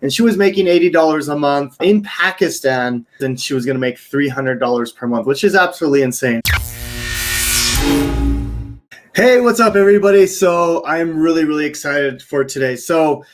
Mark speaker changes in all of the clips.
Speaker 1: and she was making $80 a month in Pakistan, and she was going to make $300 per month, which is absolutely insane. Hey, what's up, everybody? So I'm really excited for today. So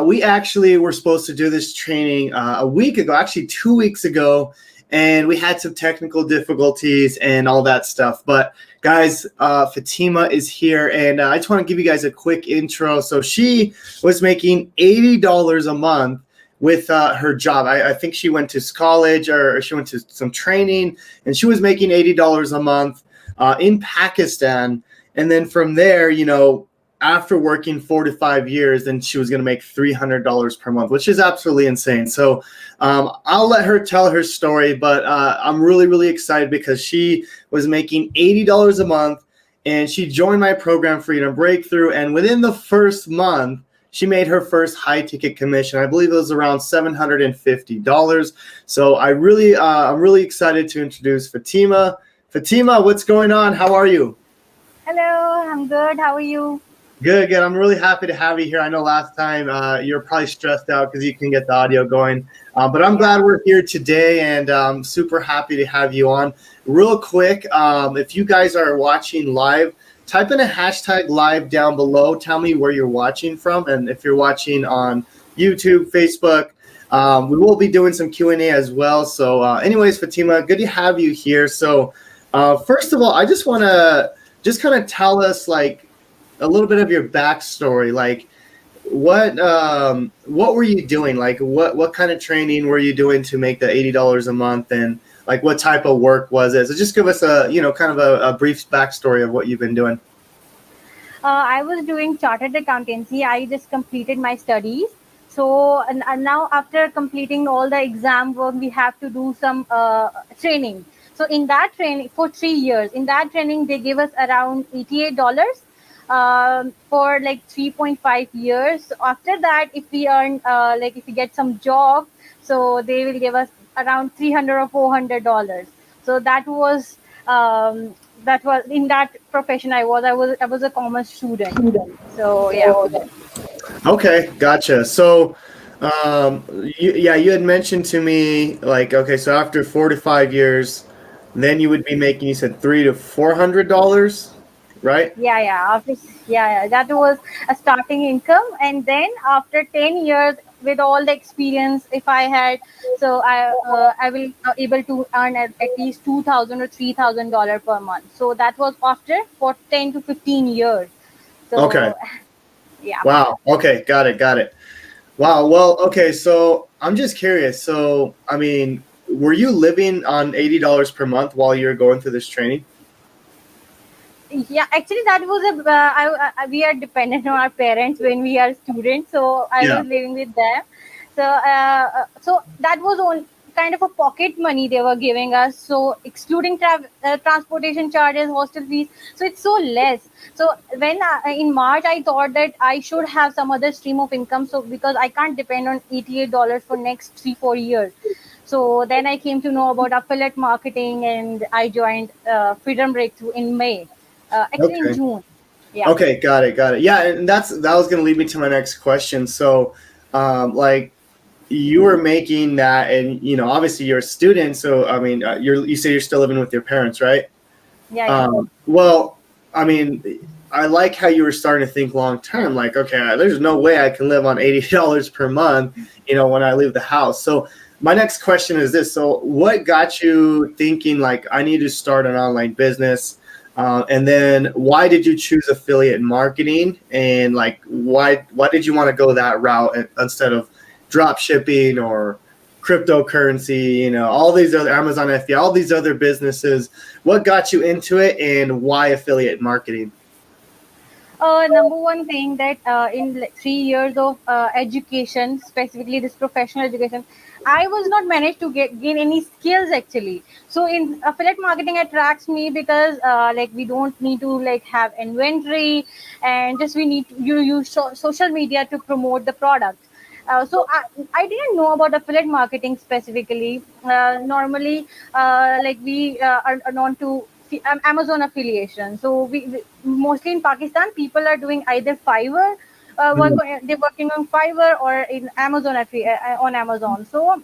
Speaker 1: we actually were supposed to do this training a week ago, actually 2 weeks ago, and we had some technical difficulties and all that stuff. But guys, Fatima is here, and I just want to give you guys a quick intro. So she was making $80 a month with her job. I think she went to college or she went to some training, and she was making $80 a month in Pakistan. And then from there, after working 4 to 5 years, then she was going to make $300 per month, which is absolutely insane. So I'll let her tell her story, but I'm really excited because she was making $80 a month, and she joined my program, Freedom Breakthrough. And within the first month, she made her first high ticket commission. I believe it was around $750. So I'm really excited to introduce Fatima. Fatima, what's going on? How are you?
Speaker 2: Hello, I'm good. How are you?
Speaker 1: Good. I'm really happy to have you here. I know last time you were probably stressed out because you couldn't get the audio going, but I'm glad we're here today, and I'm super happy to have you on. Real quick, if you guys are watching live, type in a hashtag live down below. Tell me where you're watching from, and if you're watching on YouTube, Facebook, we will be doing some Q&A as well. So anyways, Fatima, good to have you here. So first of all, I just want to just kind of tell us like a little bit of your backstory. Like what were you doing? Like what kind of training were you doing to make the $80 a month, and like what type of work was it? So just give us a kind of a brief backstory of what you've been doing.
Speaker 2: I was doing chartered accountancy. I just completed my studies. So and now after completing all the exam work, we have to do some training. So in that training for 3 years, in that training, they give us around $88 for like 3.5 years. After that, if we earn, if we get some job, so they will give us around $300 or $400. So that was in that profession. I was a commerce student. So yeah.
Speaker 1: Okay, gotcha. So you had mentioned to me like, okay, so after 4 to 5 years, then you would be making, you said $300 to $400, right?
Speaker 2: Yeah. That was a starting income, and then after 10 years, with all the experience, if I had, so I will able to earn at least $2,000 or $3,000 per month. So that was after for 10 to 15 years. So
Speaker 1: Okay.
Speaker 2: yeah.
Speaker 1: Wow. Okay. Got it. Wow. Well, okay. So I'm just curious. So, I mean, were you living on $80 per month while you were going through this training?
Speaker 2: Yeah, actually, that was we are dependent on our parents when we are students. So I was living with them. So that was on kind of a pocket money they were giving us. So excluding transportation charges, hostel fees, so it's so less. So when in March I thought that I should have some other stream of income. So because I can't depend on $88 for next 3-4 years. So then I came to know about affiliate marketing, and I joined Freedom Breakthrough in May. Actually, in June. Yeah.
Speaker 1: Okay, got it. Yeah, and that was going to lead me to my next question. So, like, you were making that, and obviously you're a student. So, I mean, you say you're still living with your parents, right?
Speaker 2: Yeah.
Speaker 1: Well, I mean, I like how you were starting to think long term. Like, okay, there's no way I can live on $80 per month, when I leave the house. So, my next question is this: so, what got you thinking like I need to start an online business? And then why did you choose affiliate marketing, and like why did you want to go that route instead of drop shipping or cryptocurrency, all these other Amazon FBA, all these other businesses? What got you into it, and why affiliate marketing?
Speaker 2: Number one thing that in 3 years of education, specifically this professional education, I was not managed to gain any skills actually. So in affiliate marketing attracts me because we don't need to have inventory, and just we need to use social media to promote the product. So I didn't know about affiliate marketing specifically. Normally, we are known to Amazon affiliation. So we mostly in Pakistan, people are doing either Fiverr they're working on Fiverr or in Amazon, on Amazon. So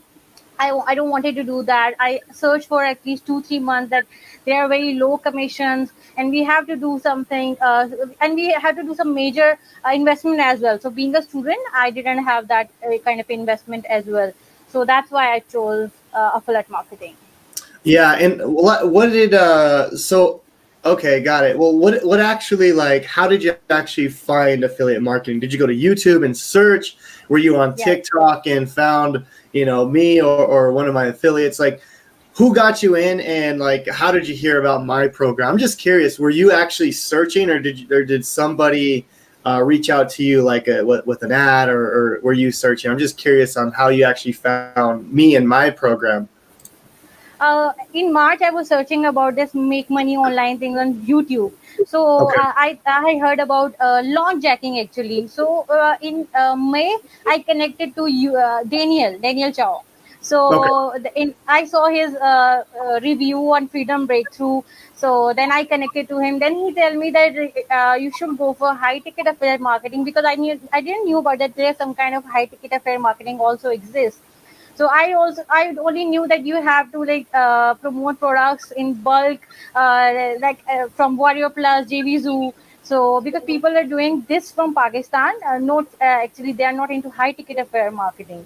Speaker 2: I don't wanted to do that. I searched for at least 2 3 months that there are very low commissions, and we have to do something, and we have to do some major investment as well. So being a student, I didn't have that kind of investment as well. So that's why I chose affiliate marketing.
Speaker 1: Yeah, and what did so okay, got it. Well, what actually, like, how did you actually find affiliate marketing? Did you go to YouTube and search? Were you on
Speaker 2: Yes.
Speaker 1: TikTok and found, me or one of my affiliates? Like, who got you in, and like how did you hear about my program? I'm just curious, were you actually searching, or did somebody reach out to you like with an ad, or were you searching? I'm just curious on how you actually found me and my program.
Speaker 2: In March, I was searching about this make money online thing on YouTube. So
Speaker 1: Okay.
Speaker 2: I heard about launch jacking actually. So in May, I connected to you, Daniel Chow.
Speaker 1: Okay.
Speaker 2: So I saw his review on Freedom Breakthrough. So then I connected to him. Then he told me that you should go for high ticket affiliate marketing, because I didn't knew about that there's some kind of high ticket affiliate marketing also exists. So I only knew that you have to like promote products in bulk, from Warrior Plus, JV Zoo. So because people are doing this from Pakistan, not actually they are not into high ticket affair marketing.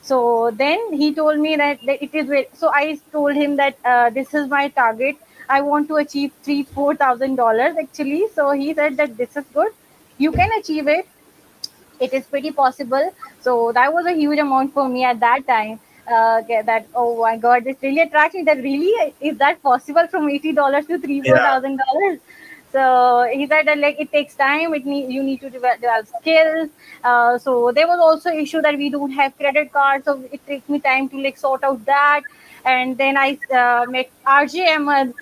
Speaker 2: So then he told me that it is so I told him that this is my target. I want to achieve 3 4 thousand dollars actually. So he said that this is good. You can achieve it, it is pretty possible. So that was a huge amount for me at that time. That, oh my god, this really attracts me. That really is that possible, from $80 to three four
Speaker 1: Yeah.
Speaker 2: thousand dollars. So he said that like it takes time. You need to develop skills. So there was also issue that we don't have credit cards, so it takes me time to like sort out that. And then I met RJ Ahmed.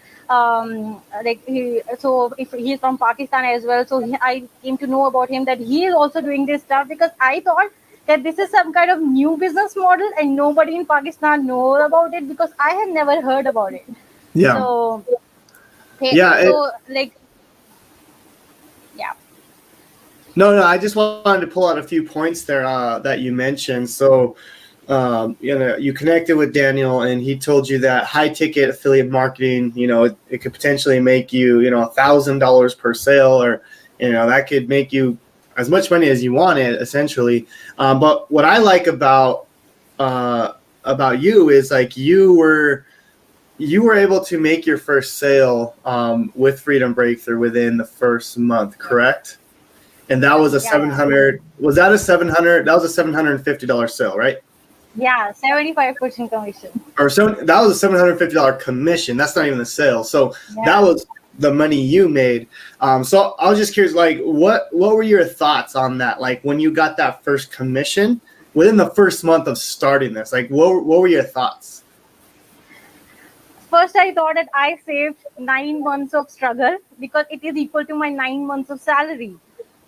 Speaker 2: So if he's from Pakistan as well, so I came to know about him that he is also doing this stuff, because I thought that this is some kind of new business model and nobody in Pakistan knows about it, because I have never heard about it.
Speaker 1: Yeah.
Speaker 2: So
Speaker 1: Yeah.
Speaker 2: so like, yeah.
Speaker 1: No, I just wanted to pull out a few points there that you mentioned. So, you connected with Daniel, and he told you that high ticket affiliate marketing, it could potentially make you, $1,000 per sale, or, that could make you as much money as you wanted, essentially. But what I like about you is like you were able to make your first sale with Freedom Breakthrough within the first month, correct? And that was a
Speaker 2: Yeah.
Speaker 1: 700. Was that a 700? That was a $750 sale, right?
Speaker 2: Yeah, 75% commission.
Speaker 1: Or so that was a $750 commission. That's not even the sale. So that
Speaker 2: Yeah.
Speaker 1: was the money you made. So I was just curious, like, what were your thoughts on that? Like, when you got that first commission within the first month of starting this, like, what were your thoughts?
Speaker 2: First, I thought that I saved 9 months of struggle, because it is equal to my 9 months of salary.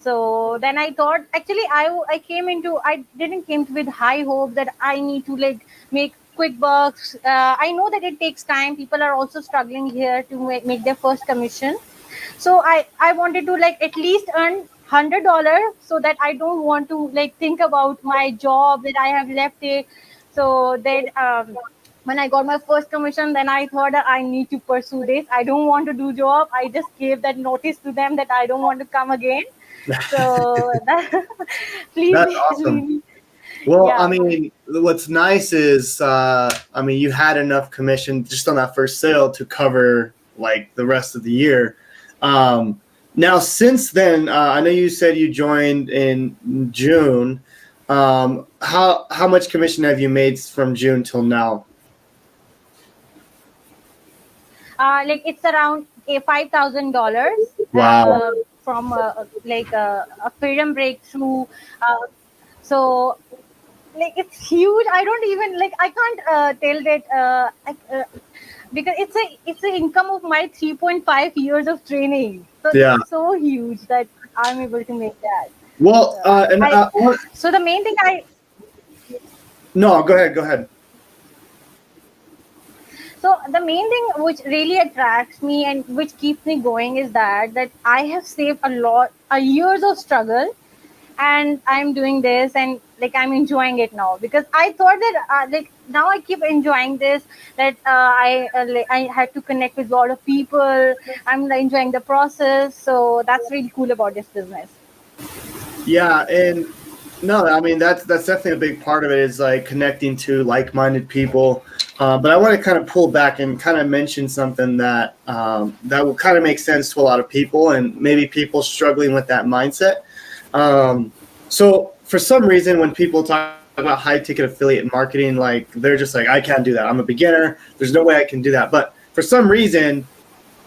Speaker 2: So then I thought, actually, I didn't came with high hope that I need to like make quick bucks. I know that it takes time. People are also struggling here to make their first commission. So I wanted to like at least earn $100, so that I don't want to like think about my job that I have left it. So then when I got my first commission, then I thought that I need to pursue this. I don't want to do job. I just gave that notice to them that I don't want to come again. So please
Speaker 1: That's
Speaker 2: leave
Speaker 1: awesome.
Speaker 2: me.
Speaker 1: Well, I
Speaker 2: Yeah.
Speaker 1: mean, what's nice is, you had enough commission just on that first sale to cover like the rest of the year. Now, since then, I know you said you joined in June. How much commission have you made from June till now?
Speaker 2: Like it's around $5,000
Speaker 1: Wow.
Speaker 2: from a freedom breakthrough. Uh, so like it's huge. I don't even like I can't tell that because it's a income of my 3.5 years of training. So
Speaker 1: Yeah.
Speaker 2: it's so huge that I'm able to make that.
Speaker 1: Well, and
Speaker 2: I so the main thing I
Speaker 1: no, go ahead. Go ahead.
Speaker 2: So the main thing which really attracts me and which keeps me going is that I have saved a years of struggle, and I'm doing this, and like I'm enjoying it now, because I thought that like now I keep enjoying this, that I had to connect with a lot of people. I'm like, enjoying the process, so that's really cool about this business.
Speaker 1: Yeah, and no, I mean that's definitely a big part of it is like connecting to like-minded people. But I want to kind of pull back and kind of mention something that that will kind of make sense to a lot of people, and maybe people struggling with that mindset. So for some reason, when people talk about high-ticket affiliate marketing, like they're just like, I can't do that. I'm a beginner. There's no way I can do that. But for some reason,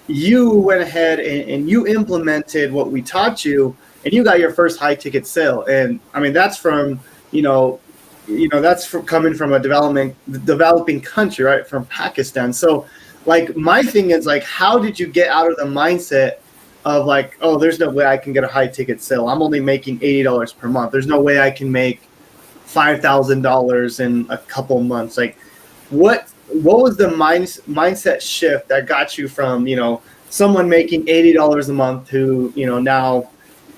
Speaker 1: you went ahead and you implemented what we taught you, and you got your first high ticket sale. And I mean, that's from, that's from coming from a developing country, right? From Pakistan. So like my thing is like, how did you get out of the mindset of like, oh, there's no way I can get a high ticket sale. I'm only making $80 per month. There's no way I can make $5,000 in a couple months. Like what was the mindset shift that got you from, someone making $80 a month to, now,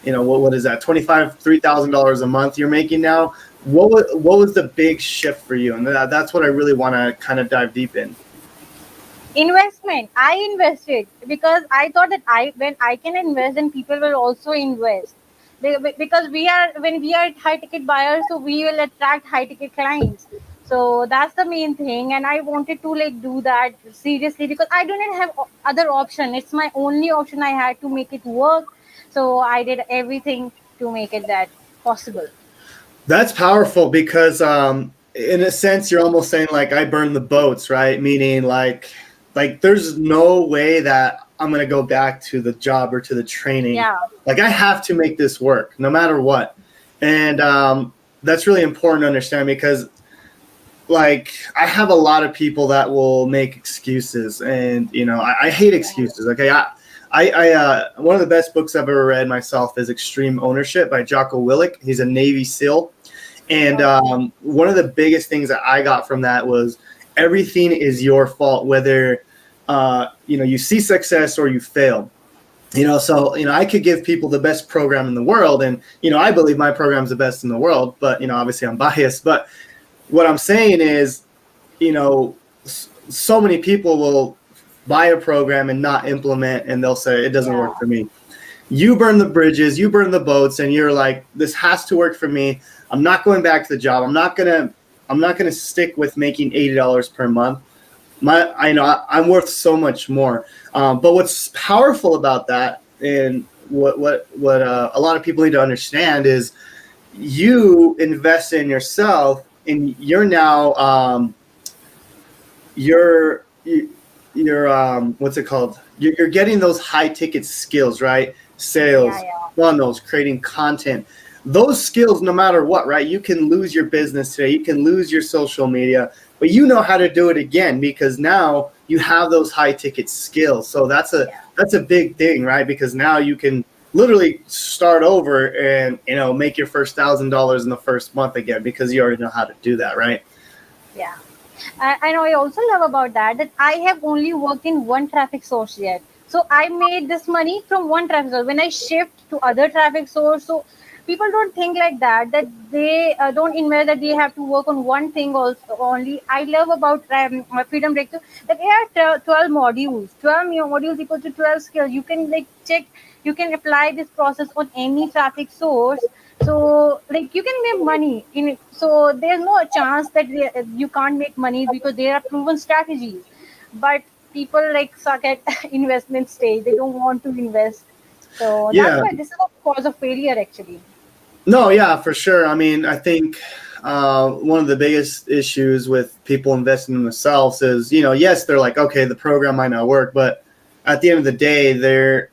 Speaker 1: what is that, $3,000 a month you're making now? What was the big shift for you? And that's what I really want to kind of dive deep in.
Speaker 2: Investment. I invested because I thought that when I can invest, then people will also invest. Because when we are high ticket buyers, so we will attract high ticket clients. So that's the main thing, and I wanted to like do that seriously, because I didn't have other option. It's my only option. I had to make it work, so I did everything to make it that possible.
Speaker 1: That's powerful because in a sense you're almost saying like I burned the boats, right? Meaning like there's no way that I'm going to go back to the job or to the training.
Speaker 2: Yeah.
Speaker 1: Like I have to make this work no matter what. And that's really important to understand, because like I have a lot of people that will make excuses, and I hate excuses. Okay. I one of the best books I've ever read myself is Extreme Ownership by Jocko Willink. He's a Navy SEAL. And one of the biggest things that I got from that was everything is your fault, whether you see success or you fail. So I could give people the best program in the world, and I believe my program's the best in the world, but obviously I'm biased. But what I'm saying is, so many people will buy a program and not implement, and they'll say it doesn't work for me. You burn the bridges, you burn the boats, and you're like, this has to work for me. I'm not going back to the job. I'm not gonna stick with making $80 per month. I'm worth so much more. But what's powerful about that, and what a lot of people need to understand, is you invest in yourself, and you're now you're what's it called? You're getting those high ticket skills, right? Sales, funnels, creating content. Those skills, no matter what, right? You can lose your business today. You can lose your social media, but you know how to do it again, because now you have those high ticket skills. So that's a big thing, right? Because now you can literally start over and make your first $1,000 in the first month again, because you already know how to do that, right?
Speaker 2: Yeah. And I also love about that I have only worked in one traffic source yet. So I made this money from one traffic source. When I shift to other traffic source, so people don't think like that they don't invest, that they have to work on one thing also only. I love about Freedom Breakthrough that there are 12 modules. 12 modules equal to 12 skills. You can like check, you can apply this process on any traffic source. So like you can make money in it. So there's no chance that you can't make money, because there are proven strategies. But people like suck at investment stage. They don't want to invest. So that's why this is a cause of failure actually.
Speaker 1: No, yeah, for sure. I mean, I think one of the biggest issues with people investing in themselves is, yes, they're like, okay, the program might not work, but at the end of the day, they're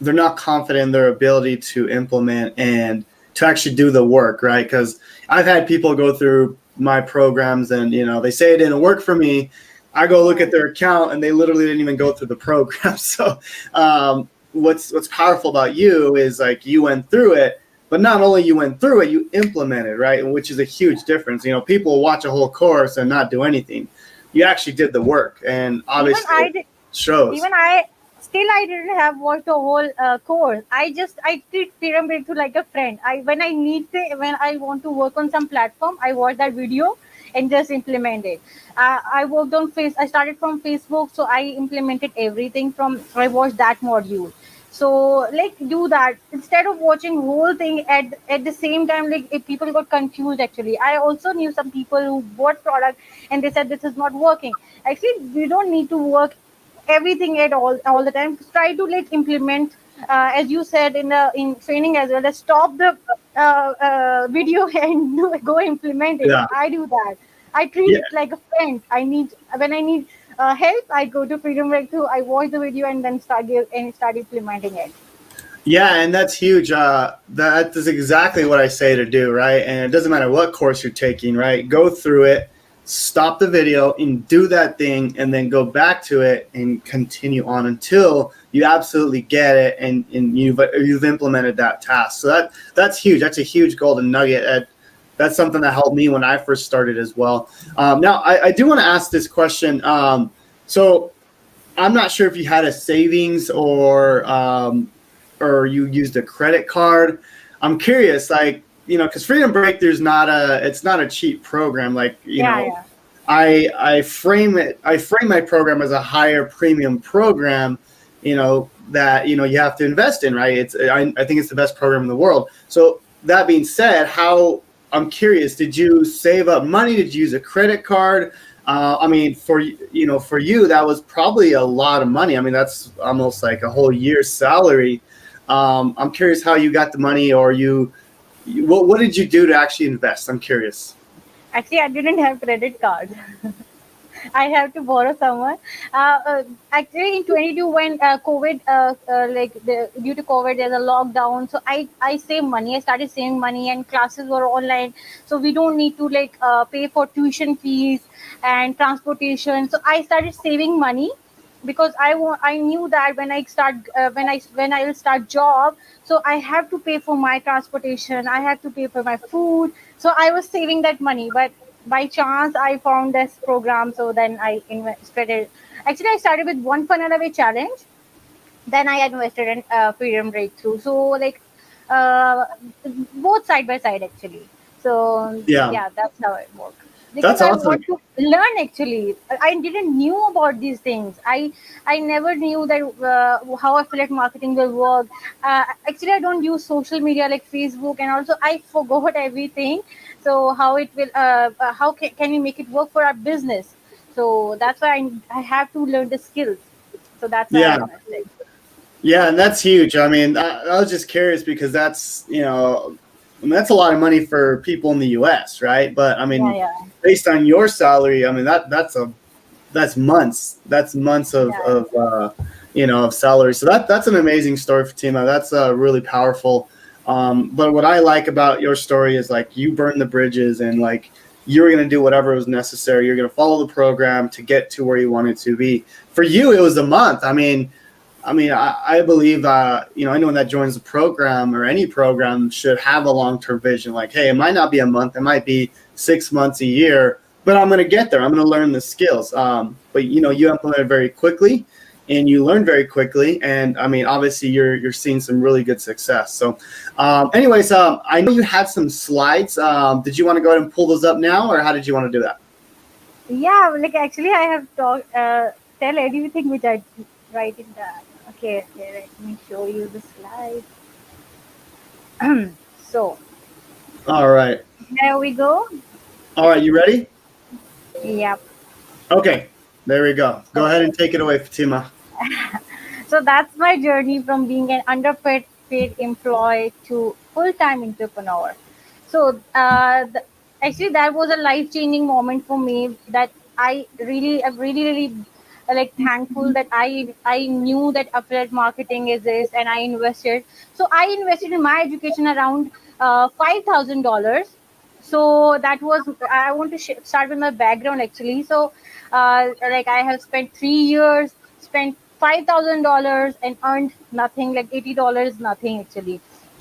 Speaker 1: not confident in their ability to implement and to actually do the work, right? Because I've had people go through my programs and, they say it didn't work for me. I go look at their account and they literally didn't even go through the program. So what's powerful about you is like you went through it, but not only you went through it, you implemented, right? Which is a huge difference. People watch a whole course and not do anything. You actually did the work, and obviously it shows.
Speaker 2: still I didn't have watched the whole course. I treat Freedom Breakthrough like a friend. When I want to work on some platform, I watch that video and just implement it. I worked on face. I started from Facebook, so I implemented everything from. I watched that module. So like do that instead of watching whole thing at the same time. Like if people got confused, actually I also knew some people who bought product and they said this is not working. Actually we don't need to work everything at all the time. Try to like implement, as you said in the in training as well, stop the video and go implement it.
Speaker 1: Yeah.
Speaker 2: I do that. I treat
Speaker 1: Yeah.
Speaker 2: it like a friend. When I need help, I go to Freedom Breakthrough, I watch the video and then start implementing it.
Speaker 1: Yeah, and that's huge. That is exactly what I say to do, right? And it doesn't matter what course you're taking, right? Go through it, stop the video, and do that thing, and then go back to it and continue on until you absolutely get it and you've implemented that task. So that's huge. That's a huge golden nugget. That's something that helped me when I first started as well. Now, I do want to ask this question. So I'm not sure if you had a savings or you used a credit card. I'm curious, like, because Freedom Breakthrough is it's not a cheap program. Like,
Speaker 2: Yeah.
Speaker 1: I frame my program as a higher premium program, that, you have to invest in, right? I think it's the best program in the world. So that being said, I'm curious, did you save up money? Did you use a credit card? I mean, for you, that was probably a lot of money. I mean, that's almost like a whole year's salary. I'm curious how you got the money, or what did you do to actually invest? I'm curious.
Speaker 2: Actually, I didn't have credit card. I have to borrow someone. Actually, in 22, when COVID, due to COVID, there's a lockdown. So I saved money. I started saving money, and classes were online. So we don't need to pay for tuition fees and transportation. So I started saving money because I knew that when I will start job, so I have to pay for my transportation. I have to pay for my food. So I was saving that money, but by chance I found this program, so then I invested it. Actually I started with one funnel away challenge, then I invested in Freedom Breakthrough. So uh, both side by side actually. So
Speaker 1: Yeah,
Speaker 2: yeah, that's how it works. Because
Speaker 1: that's
Speaker 2: I
Speaker 1: awesome.
Speaker 2: want to learn actually. I didn't knew about these things. I never knew that how affiliate marketing will work. Actually, I don't use social media like Facebook, and also I forgot everything. So how it will how can we make it work for our business? So that's why I have to learn the skills. So that's why I
Speaker 1: Yeah.
Speaker 2: invested.
Speaker 1: Yeah, and that's huge. I mean, I was just curious because I mean, that's a lot of money for people in the U.S., right? But I
Speaker 2: Yeah,
Speaker 1: mean,
Speaker 2: yeah,
Speaker 1: based on your salary, I mean that's months. That's months
Speaker 2: yeah.
Speaker 1: of salary. So that's an amazing story, Fatima. That's really powerful. But what I like about your story is like you burned the bridges and like you were going to do whatever was necessary. You're going to follow the program to get to where you wanted to be. For you, it was a month. I believe, anyone that joins the program or any program should have a long-term vision. Like, hey, it might not be a month, it might be 6 months, a year, but I'm going to get there. I'm going to learn the skills. But you implement very quickly, and you learn very quickly. And I mean, obviously, you're seeing some really good success. So, anyways, I know you had some slides. Did you want to go ahead and pull those up now, or how did you want to do that?
Speaker 2: Yeah, like actually, I have talked, tell everything which I write in that. Okay, let me show you the slide. So
Speaker 1: All right.
Speaker 2: there we go.
Speaker 1: All right. You ready?
Speaker 2: Yep.
Speaker 1: Okay. There we go. Go
Speaker 2: So,
Speaker 1: ahead and take it away, Fatima.
Speaker 2: so that's my journey from being an underpaid paid employee to full-time entrepreneur. So actually, that was a life-changing moment for me. That I'm really like thankful that I knew that affiliate marketing is this, and I invested. So I invested in my education around $5,000. So that was I want to start with my background actually. So like I have spent 3 years, spent $5,000 and earned nothing, like $80 nothing actually.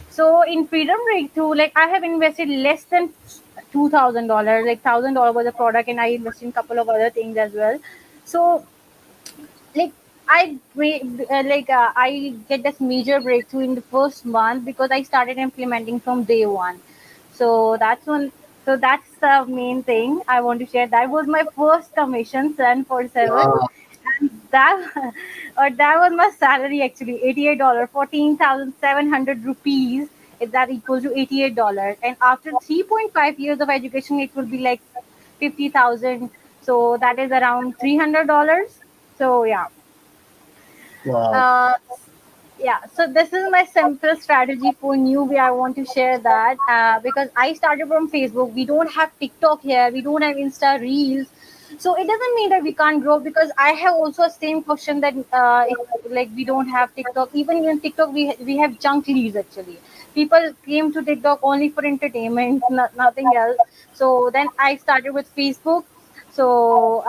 Speaker 2: So in Freedom Breakthrough, like I have invested less than $2,000, like $1,000 was a product, and I invested in a couple of other things as well. So like I get this major breakthrough in the first month because I started implementing from day one. So that's one. So that's the main thing I want to share. That was my first commission, 747,
Speaker 1: Wow.
Speaker 2: and that that was my salary actually, $88, 14,700 rupees. If that equals to $88, and after 3.5 years of education, it will be like 50,000. So that is around $300. So yeah.
Speaker 1: Wow.
Speaker 2: Uh, yeah, so this is my simple strategy for newbie. I want to share that because I started from Facebook. We don't have TikTok here. We don't have Insta Reels. So it doesn't mean that we can't grow, because I have also a same question that if like we don't have TikTok, even in TikTok we have junk leads actually. People came to TikTok only for entertainment, nothing else. So then I started with Facebook. So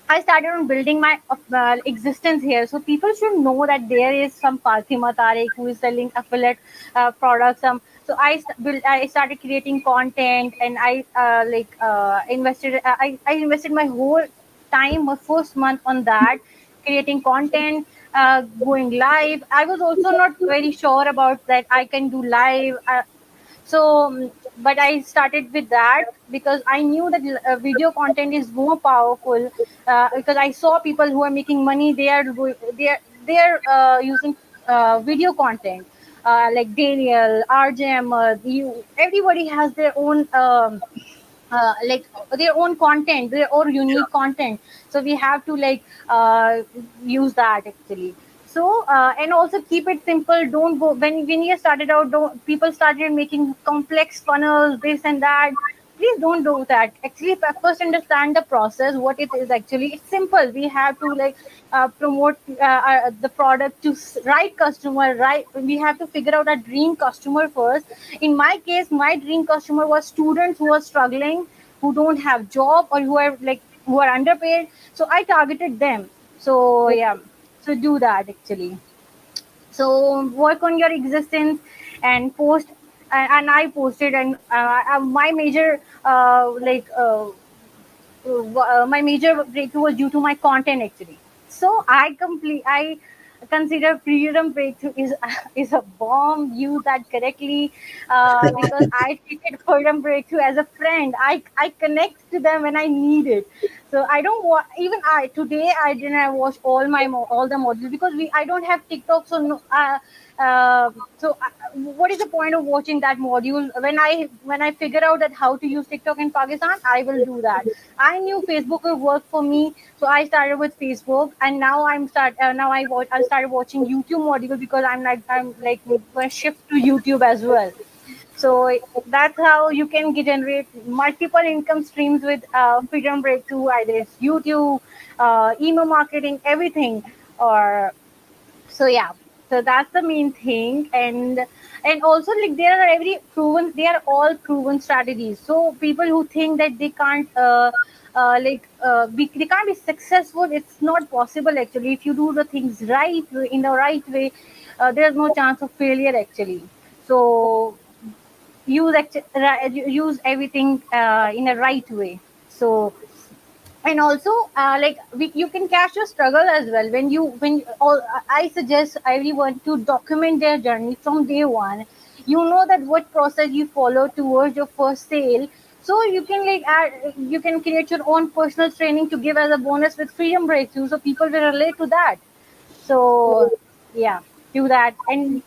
Speaker 2: I started on building my existence here. So people should know that there is some Fatima Tariq who is selling affiliate products. I started creating content, and I invested my whole time, my first month on that, creating content, going live. I was also not very sure about that I can do live. But I started with that because I knew that video content is more powerful, because I saw people who are making money. They are using video content, like Daniel, RJM. Everybody has their own. Like their own content, their own unique content. So we have to use that actually. So and also keep it simple. Don't go when you started out. Don't people started making complex funnels, this and that. Please don't do that. Actually, first understand the process, what it is actually. It's simple. We have to promote the product to right customer. Right, we have to figure out a dream customer first. In my case, my dream customer was students who are struggling, who don't have job, or who are underpaid. So I targeted them. So yeah, so do that actually. So work on your existence and post. And I posted, and my major my major breakthrough was due to my content actually. So I consider freedom breakthrough is is a bomb. Use that correctly, because I treated freedom breakthrough as a friend. I connect to them when I need it. So I don't even I today I didn't watch all the modules because we I don't have TikTok. So no, what is the point of watching that module when I figure out that how to use TikTok in Pakistan? I will do that. I knew Facebook would work for me, so I started with Facebook, and now I started watching YouTube module because I'm going to shift to YouTube as well. So that's how you can generate multiple income streams with Freedom Breakthrough. Either it's YouTube, email marketing, everything, or so yeah. So that's the main thing. And also, like, they are all proven strategies. So people who think that they can't they can't be successful, it's not possible actually. If you do the things in the right way, there's no chance of failure actually. So use everything in a right way. So, and also you can catch your struggle as well when all I suggest everyone to document their journey from day one. You know that what process you follow towards your first sale. So you can you can create your own personal training to give as a bonus with freedom breakthrough, so people will relate to that. So yeah, do that. And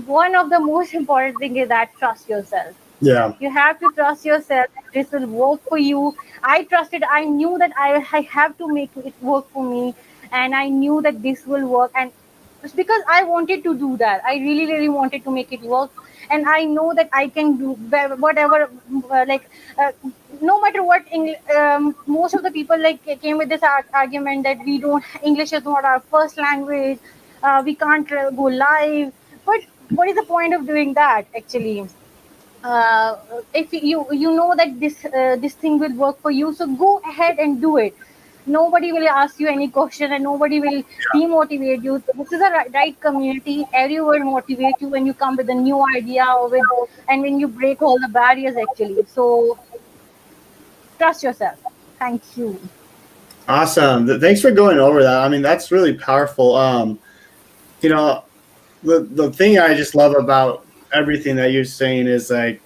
Speaker 2: one of the most important thing is that trust yourself.
Speaker 1: Yeah.
Speaker 2: You have to trust yourself that this will work for you. I trusted, I knew that I have to make it work for me, and I knew that this will work. And it's because I wanted to do that. I really, really wanted to make it work. And I know that I can do whatever, uh, no matter what. Most of the people came with this argument that we don't, English is not our first language, we can't go live. But what is the point of doing that actually? uh, if you know that this thing will work for you, so go ahead and do it. Nobody will ask you any question, and nobody will demotivate you. This is a right community. Everyone will motivate you when you come with a new idea, and when you break all the barriers actually. So trust yourself. Thank you.
Speaker 1: Awesome. Thanks for going over that. I mean, that's really powerful. You know, the thing I just love about everything that you're saying is like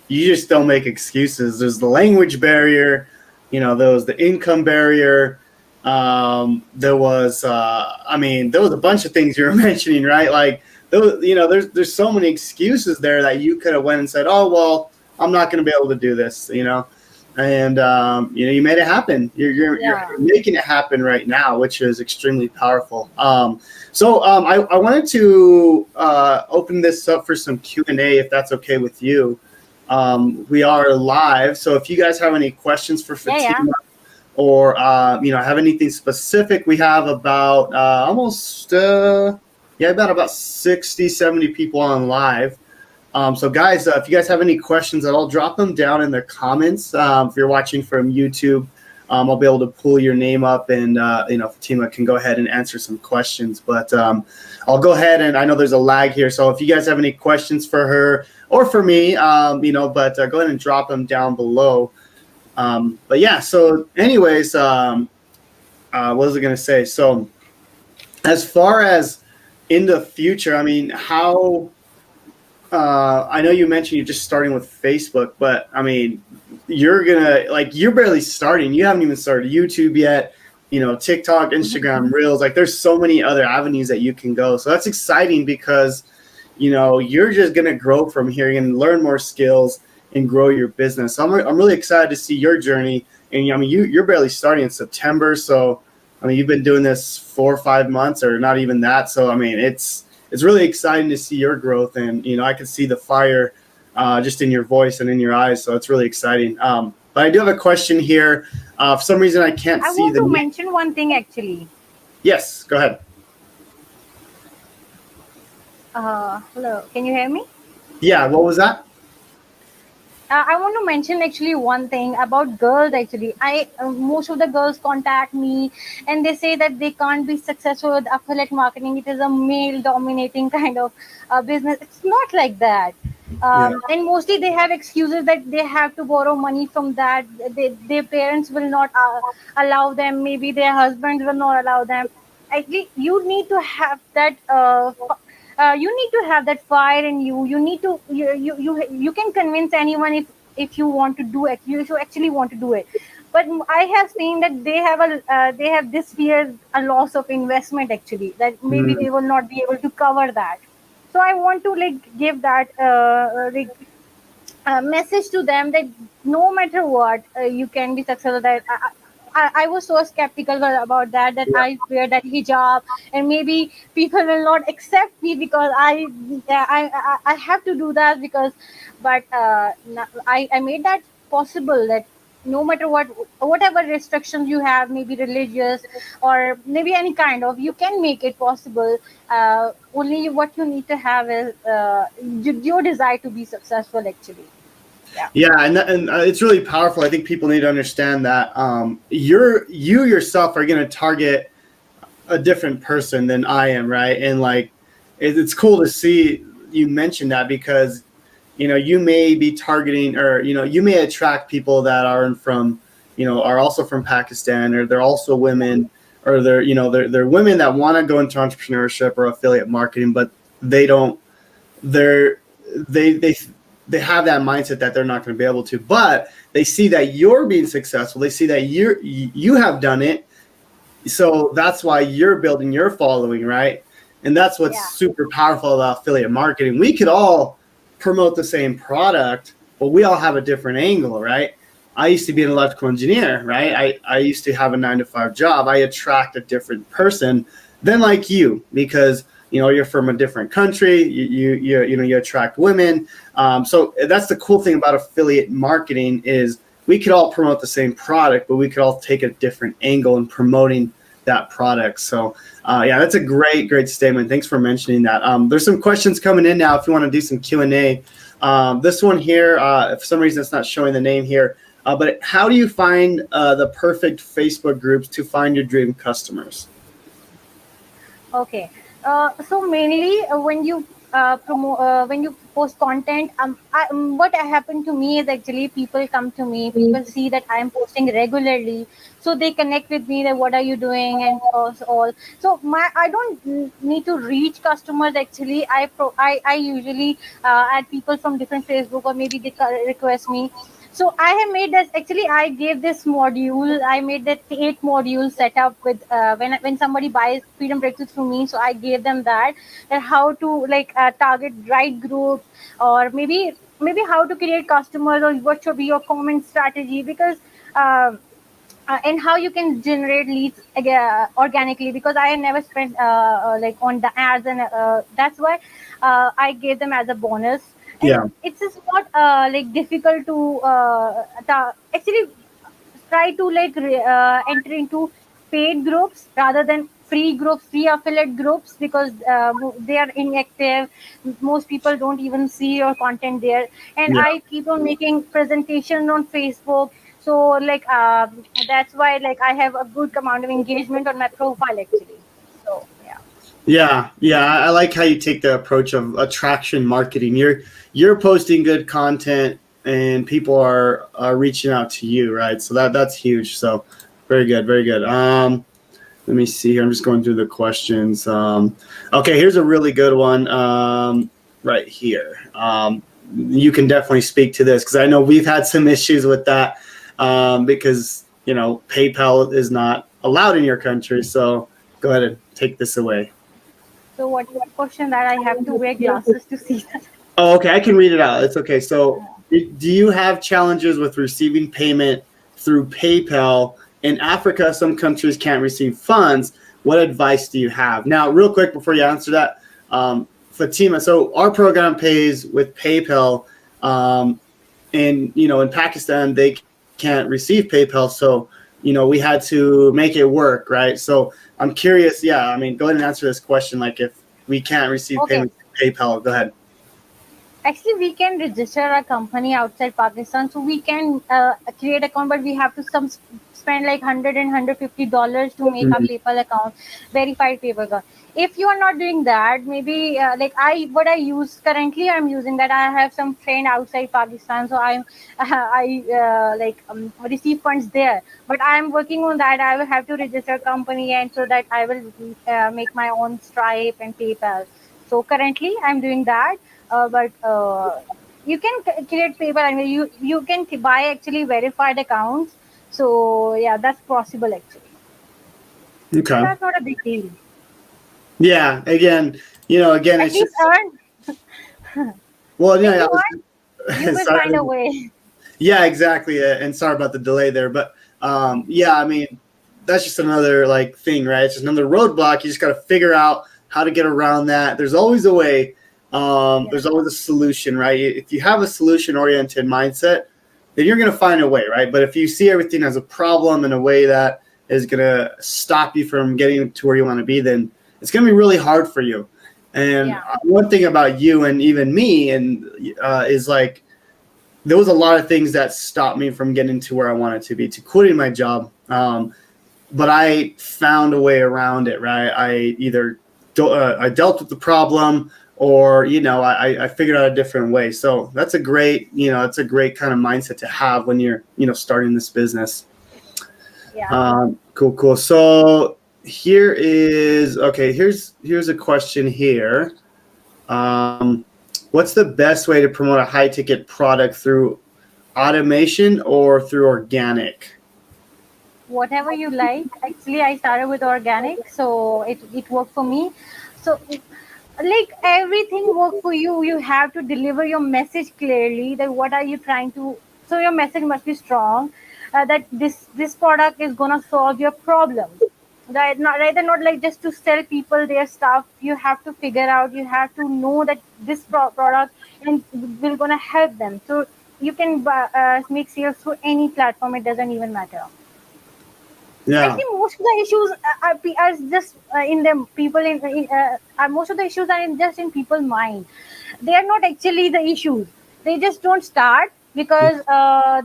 Speaker 1: you just don't make excuses. There's the language barrier, there was the income barrier. There was I mean, there was a bunch of things you were mentioning, right? Like there's so many excuses there that you could have went and said, oh well, I'm not going to be able to do this, and you made it happen. You're making it happen right now, which is extremely powerful. I wanted to open this up for some Q&A, if that's okay with you. We are live, so if you guys have any questions for Fatima or have anything specific, we have about about 60, 70 people on live. So guys, if you guys have any questions at all, drop them down in the comments. If you're watching from YouTube, I'll be able to pull your name up, and Fatima can go ahead and answer some questions. But I'll go ahead, and I know there's a lag here, so if you guys have any questions for her or for me, go ahead and drop them down below. But yeah, so anyways, what was I going to say? So as far as in the future, I mean, how... I know you mentioned you're just starting with Facebook, but I mean, you're barely starting. You haven't even started YouTube yet, TikTok, Instagram, Reels. Like there's so many other avenues that you can go. So that's exciting because, you're just going to grow from here. You're going to learn more skills and grow your business. So I'm really excited to see your journey. And I mean, you're barely starting in September. So, I mean, you've been doing this 4 or 5 months or not even that. So, I mean, it's really exciting to see your growth, and I can see the fire just in your voice and in your eyes. So it's really exciting. But I do have a question here. For some reason, I can't see. I
Speaker 2: want to mention one thing actually.
Speaker 1: Yes, go ahead.
Speaker 2: Hello, can you hear me?
Speaker 1: Yeah, what was that?
Speaker 2: I want to mention actually one thing about girls. Actually, most of the girls contact me and they say that they can't be successful with affiliate marketing. It is a male dominating kind of business. It's not like that. And mostly they have excuses that they have to borrow money from that. Their parents will not allow them. Maybe their husbands will not allow them. Actually, you need to have that. You need to have that fire in you. You need to you can convince anyone if you want to do it. If you actually want to do it. But I have seen that they have this fear, a loss of investment actually, that maybe they will not be able to cover that. So I want to give that message to them that no matter what, you can be successful. That I was so skeptical about that I wear that hijab and maybe people will not accept me because I have to do that but I made that possible, that no matter whatever restrictions you have, maybe religious or maybe any kind of, you can make it possible. Only what you need to have is your desire to be successful actually.
Speaker 1: Yeah, and it's really powerful. I think people need to understand that you yourself are going to target a different person than I am, right? And it's cool to see you mention that because you may be targeting, or you may attract people that are are also from Pakistan, or they're also women, or they're women that want to go into entrepreneurship or affiliate marketing, but they have that mindset that they're not going to be able to, but they see that you're being successful. They see that you have done it. So that's why you're building your following, right? And that's what's super powerful about affiliate marketing. We could all promote the same product, but we all have a different angle, right? I used to be an electrical engineer, right? I used to have a 9-to-5 job. I attract a different person than like you because you're from a different country. You attract women. So that's the cool thing about affiliate marketing is we could all promote the same product, but we could all take a different angle in promoting that product. So that's a great statement. Thanks for mentioning that. There's some questions coming in now if you want to do some Q&A. This one here, for some reason it's not showing the name here, but how do you find the perfect Facebook groups to find your dream customers?
Speaker 2: Okay. So mainly when you when you post content, what happened to me is actually people come to me, people see that I am posting regularly, so they connect with me that what are you doing and all. So my I don't need to reach customers. Actually, I usually add people from different Facebook, or maybe they request me. So I have made this. Actually, I gave this module. I made that 8 modules set up with when somebody buys Freedom Breakthrough through me. So I gave them that how to like target right groups, or maybe how to create customers, or what should be your comment strategy, because. And how you can generate leads organically, because I never spent like on the ads, and that's why I gave them as a bonus. And
Speaker 1: Yeah.
Speaker 2: it's just not like difficult to actually try to like enter into paid groups rather than free groups, free affiliate groups, because they are inactive. Most people don't even see your content there, and
Speaker 1: Yeah.
Speaker 2: I keep on making presentation on Facebook. So like that's why like I have a good amount of engagement on my profile actually. So yeah.
Speaker 1: Yeah, yeah, I like how you take the approach of attraction marketing. You're posting good content, and people are reaching out to you, right? So that's huge. So very good, very good. Let me see here. I'm just going through the questions. Okay, here's a really good one. Right here. You can definitely speak to this because I know we've had some issues with that because PayPal is not allowed in your country. So go ahead and take this away.
Speaker 2: So what is the question that I have to wear glasses to see that?
Speaker 1: Oh, okay. I can read it out. It's okay. So, do you have challenges with receiving payment through PayPal? In Africa, some countries can't receive funds. What advice do you have? Now, real quick before you answer that, Fatima. So, our program pays with PayPal, and in Pakistan they can't receive PayPal. So, we had to make it work, right? So, I'm curious. Yeah, I mean, go ahead and answer this question. Like, if we can't receive
Speaker 2: Okay.
Speaker 1: payment through PayPal, go ahead.
Speaker 2: Actually, we can register a company outside Pakistan, so we can create account, but we have to spend like $100 and $150 to make our
Speaker 1: Mhm.
Speaker 2: PayPal account, verified PayPal account. If you are not doing that, maybe like what I use currently, I'm using that. I have some friend outside Pakistan, so I like receive funds there. But I'm working on that. I will have to register a company, and so that I will make my own Stripe and PayPal. So currently, I'm doing that, but you can create paper, and you can buy actually verified accounts. So yeah, that's possible actually. So
Speaker 1: Okay.
Speaker 2: that's not a big deal.
Speaker 1: Yeah. Again,
Speaker 2: At
Speaker 1: it's
Speaker 2: least
Speaker 1: just
Speaker 2: earn.
Speaker 1: well,
Speaker 2: If
Speaker 1: yeah.
Speaker 2: you want, you will
Speaker 1: Sorry.
Speaker 2: find a way.
Speaker 1: Yeah, exactly. And sorry about the delay there, but yeah, I mean, that's just another like thing, right? It's just another roadblock. You just got to figure out how to get around that. There's always a way.
Speaker 2: Yeah.
Speaker 1: There's always a solution, right? If you have a solution-oriented mindset, then you're going to find a way, right? But if you see everything as a problem in a way that is going to stop you from getting to where you want to be, then it's going to be really hard for you. And
Speaker 2: Yeah.
Speaker 1: one thing about you and even me and is like there was a lot of things that stopped me from getting to where I wanted to be, to quitting my job. But I found a way around it, right? I either I dealt with the problem, or I figured out a different way. So that's a great it's a great kind of mindset to have when you're starting this business.
Speaker 2: Yeah.
Speaker 1: Cool, cool. So here's a question here. What's the best way to promote a high ticket product, through automation or through organic?
Speaker 2: Whatever you like. Actually, I started with organic, so it worked for me. So like everything work for you, you have to deliver your message clearly, that what are you trying to. So your message must be strong, that this product is gonna solve your problems, right? Not rather not like just to sell people their stuff. You have to figure out, you have to know that this product and will gonna help them. So you can make sales through any platform, it doesn't even matter. I
Speaker 1: Yeah.
Speaker 2: think most of the issues are just in them people most of the issues are just in people's mind. They are not actually the issues. They just don't start because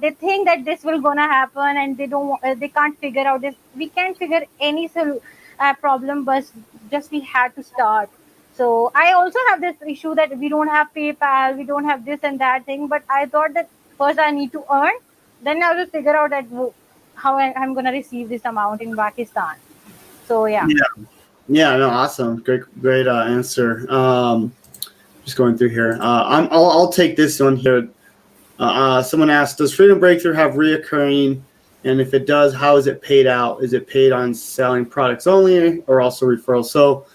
Speaker 2: they think that this will gonna happen, and they can't figure out this. We can't figure any problem, but just we had to start. So I also have this issue that we don't have PayPal, we don't have this and that thing. But I thought that first I need to earn, then I will figure out that how I'm gonna receive this amount in Pakistan. So yeah.
Speaker 1: Yeah, no, awesome. Great answer. Just going through here. I'll take this one here. Someone asked, does Freedom Breakthrough have reoccurring? And if it does, how is it paid out? Is it paid on selling products only or also referrals? So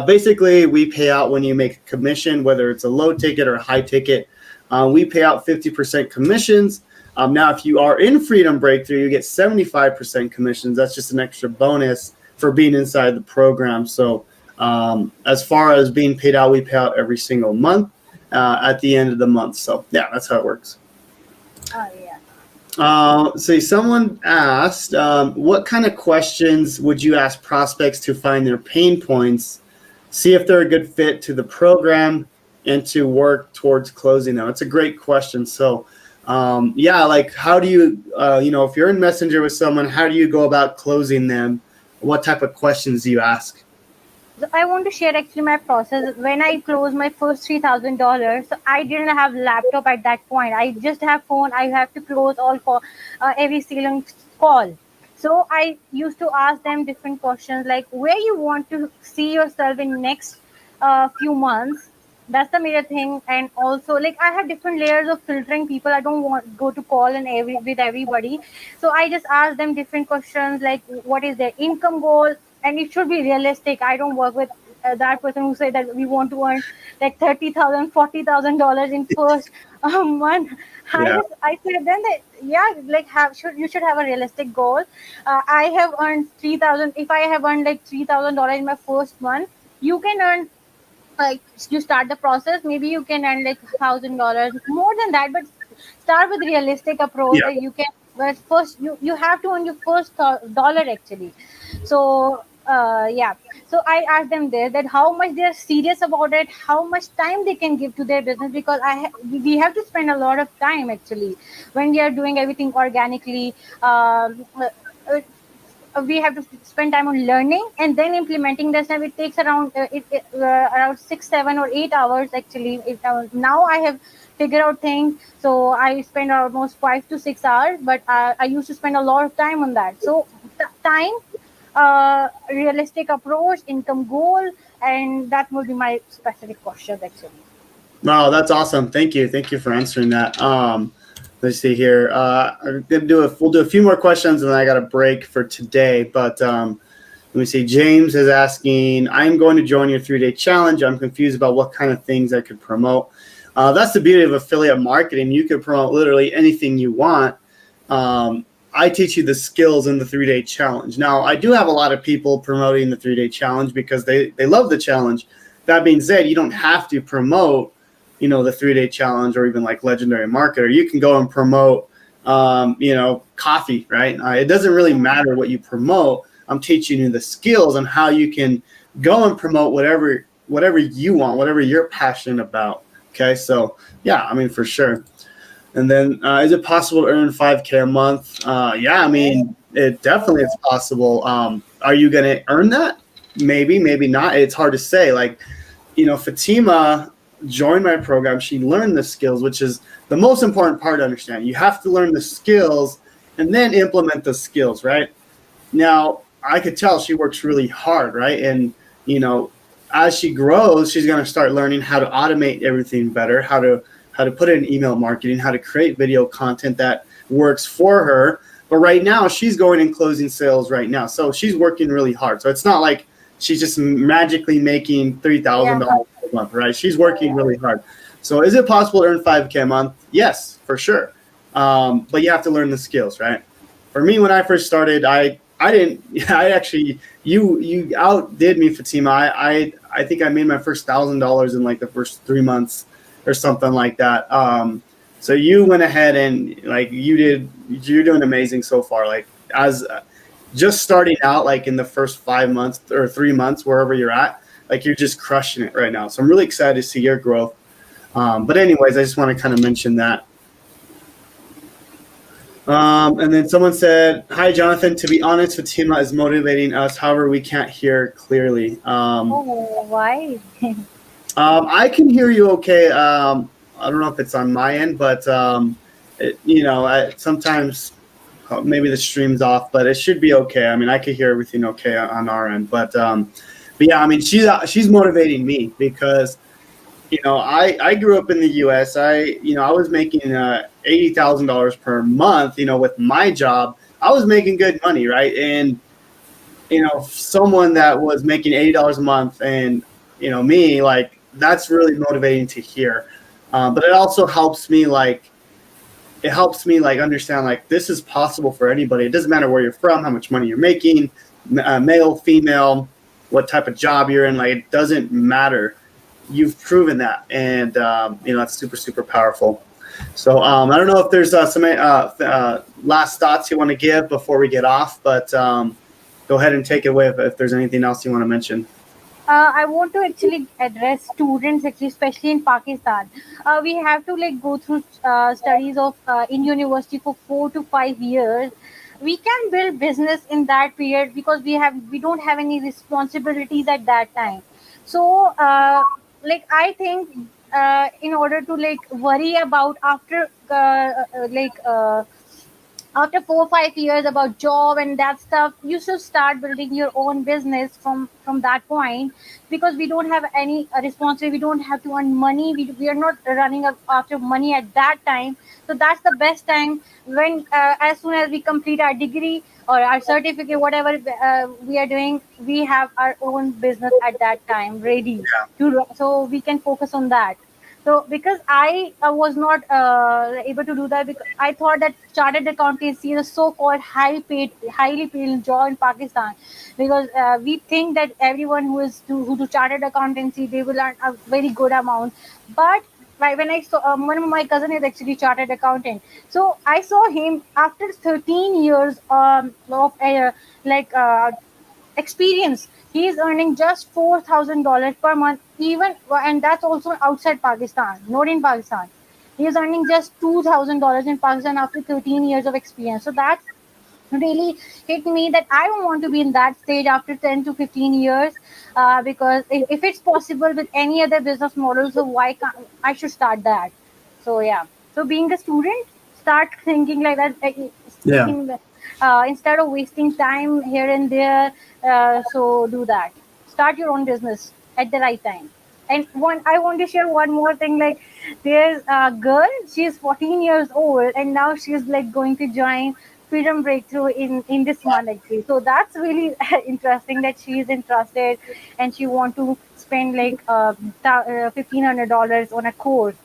Speaker 1: basically, we pay out when you make a commission, whether it's a low ticket or a high ticket. We pay out 50% commissions. Now, if you are in Freedom Breakthrough, you get 75% commissions. That's just an extra bonus for being inside the program. So as far as being paid out, we pay out every single month at the end of the month. So yeah, that's how it works.
Speaker 2: Oh yeah.
Speaker 1: So someone asked, what kind of questions would you ask prospects to find their pain points, see if they're a good fit to the program, and to work towards closing them? It's a great question. So yeah, like how do you, if you're in Messenger with someone, how do you go about closing them? What type of questions do you ask?
Speaker 2: So I want to share actually my process. When I closed my first $3,000, so I didn't have laptop at that point. I just have phone. I have to close all call, every single call. So I used to ask them different questions like where you want to see yourself in next few months. That's the major thing. And also like I have different layers of filtering people. I don't want go to call and with everybody. So I just ask them different questions like what is their income goal, and it should be realistic. I don't work with that person who said that we want to earn like $30,000, $40,000 in first month.
Speaker 1: Yeah.
Speaker 2: I said then that yeah, like you should have a realistic goal. I have earned 3,000. If I have earned like $3,000 in my first month, you can earn like you start the process. Maybe you can earn like $1,000 more than that, but start with realistic approach
Speaker 1: Yeah.
Speaker 2: that you can. But first, you have to earn your first dollar actually. So yeah, so I asked them there that how much they are serious about it, how much time they can give to their business, because we have to spend a lot of time actually when we are doing everything organically. We have to spend time on learning and then implementing this, and it takes around around 6, 7, or 8 hours actually. Now I have figured out things, so I spend almost 5 to 6 hours, but I used to spend a lot of time on that. So time, realistic approach, income goal, and that will be my specific questions actually.
Speaker 1: Wow, that's awesome. Thank you. Thank you for answering that. Let's see here. I'm gonna we'll do a few more questions, and then I got a break for today. But let me see. James is asking, I'm going to join your 3-day challenge. I'm confused about what kind of things I could promote. That's the beauty of affiliate marketing. You can promote literally anything you want. I teach you the skills in the 3-day challenge. Now, I do have a lot of people promoting the 3-day challenge because they love the challenge. That being said, you don't have to promote the 3-day challenge or even like Legendary Marketer. You can go and promote, coffee, right? It doesn't really matter what you promote. I'm teaching you the skills on how you can go and promote whatever you want, whatever you're passionate about. Okay, so yeah, I mean, for sure. And then is it possible to earn $5,000 a month? Yeah, I mean, it definitely is possible. Are you going to earn that? Maybe, maybe not. It's hard to say. Like, Fatima joined my program. She learned the skills, which is the most important part to understand. You have to learn the skills and then implement the skills, right? Now, I could tell she works really hard, right? And, as she grows, she's going to start learning how to automate everything better, how to put in email marketing, how to create video content that works for her. But right now, she's going and closing sales right now. So she's working really hard. So it's not like she's just magically making $3,000 a month, right? She's working really hard. So is it possible to earn $5,000 a month? Yes, for sure. But you have to learn the skills, right? For me, when I first started, you outdid me, Fatima. I think I made my first $1,000 in like the first 3 months or something like that. So you went ahead and like you're doing amazing so far. Like as just starting out, like in the first 5 months or 3 months, wherever you're at, like you're just crushing it right now. So I'm really excited to see your growth. But anyways, I just want to kind of mention that. And then someone said, "Hi, Jonathan. To be honest, Fatima is motivating us. However, we can't hear clearly."
Speaker 2: Oh, why?
Speaker 1: I can hear you okay. I don't know if it's on my end, but sometimes maybe the stream's off, but it should be okay. I mean, I could hear everything okay on our end, but yeah, I mean, she's motivating me because I grew up in the U.S. I was making $80,000 per month. With my job, I was making good money, right? And someone that was making $80 a month, and me, like, that's really motivating to hear. But it also helps me understand, like, this is possible for anybody. It doesn't matter where you're from, how much money you're making, male, female, what type of job you're in. Like, it doesn't matter. You've proven that, and that's super, super powerful. So I don't know if there's some last thoughts you want to give before we get off, but go ahead and take it away if there's anything else you want to mention.
Speaker 2: I want to actually address students, actually, especially in Pakistan. We have to like go through studies of in university for 4 to 5 years. We can build business in that period because we don't have any responsibilities at that time. So, I think in order to like worry about after 4 or 5 years about job and that stuff, you should start building your own business from that point, because we don't have any responsibility. We don't have to earn money. We are not running after money at that time. So that's the best time, when as soon as we complete our degree or our certificate, whatever we are doing, we have our own business at that time ready so we can focus on that. So because I was not able to do that, because I thought that chartered accountancy is a so-called highly paid job in Pakistan, because we think that everyone who do chartered accountancy, they will earn a very good amount. But when I saw one of my cousin is actually chartered accountant, so I saw him after 13 years of experience. He is earning just $4,000 per month, and that's also outside Pakistan, not in Pakistan. He is earning just $2,000 in Pakistan after 13 years of experience. So that really hit me, that I don't want to be in that stage after 10 to 15 years, because if it's possible with any other business model, so why can't I should start that? So yeah. So being a student, start thinking like that.
Speaker 1: Yeah.
Speaker 2: Instead of wasting time here and there, so do that. Start your own business at the right time. And I want to share one more thing. Like, there's a girl, she's 14 years old, and now she's like going to join Freedom Breakthrough in this month, actually. So that's really interesting that she is interested, and she want to spend like $1,500 on a course.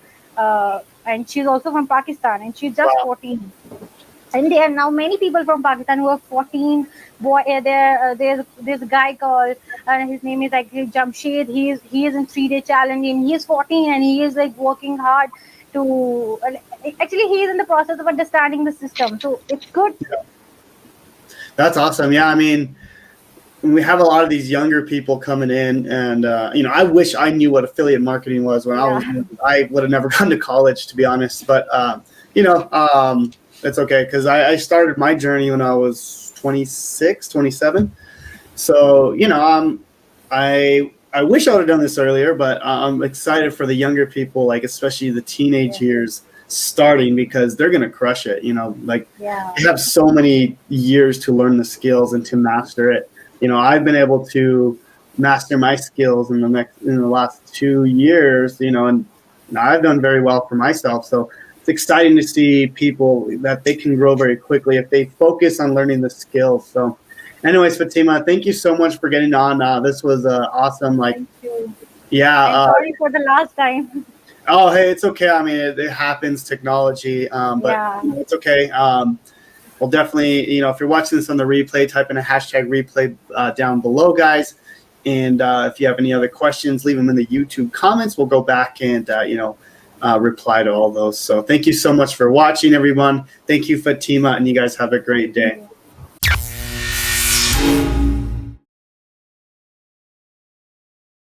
Speaker 2: And she's also from Pakistan, and she's just 14. And there are now many people from Pakistan who are 14. There's a guy called, his name is actually Jamshed. He is in 3 day challenge, and he is 14, and he is like working hard to. Actually, he is in the process of understanding the system, so it's good.
Speaker 1: That's awesome. Yeah, I mean, we have a lot of these younger people coming in, and I wish I knew what affiliate marketing was when I would have never gone to college, to be honest. But it's okay, because I started my journey when I was 26, 27. So I wish I would have done this earlier, but I'm excited for the younger people, like especially the teenage years starting, because they're gonna crush it. They have so many years to learn the skills and to master it. I've been able to master my skills in the last 2 years, and I've done very well for myself. So it's exciting to see people that they can grow very quickly if they focus on learning the skills. So anyways, Fatima, thank you so much for getting on. This was awesome.
Speaker 2: Thank you.
Speaker 1: Yeah.
Speaker 2: Sorry for the last time.
Speaker 1: Oh, hey, it's okay. I mean, it happens, technology, but it's okay. Well, definitely, if you're watching this on the replay, type in a hashtag replay down below, guys. And if you have any other questions, leave them in the YouTube comments. We'll go back and, reply to all those. So thank you so much for watching, everyone. Thank you, Fatima, and you guys have a great day.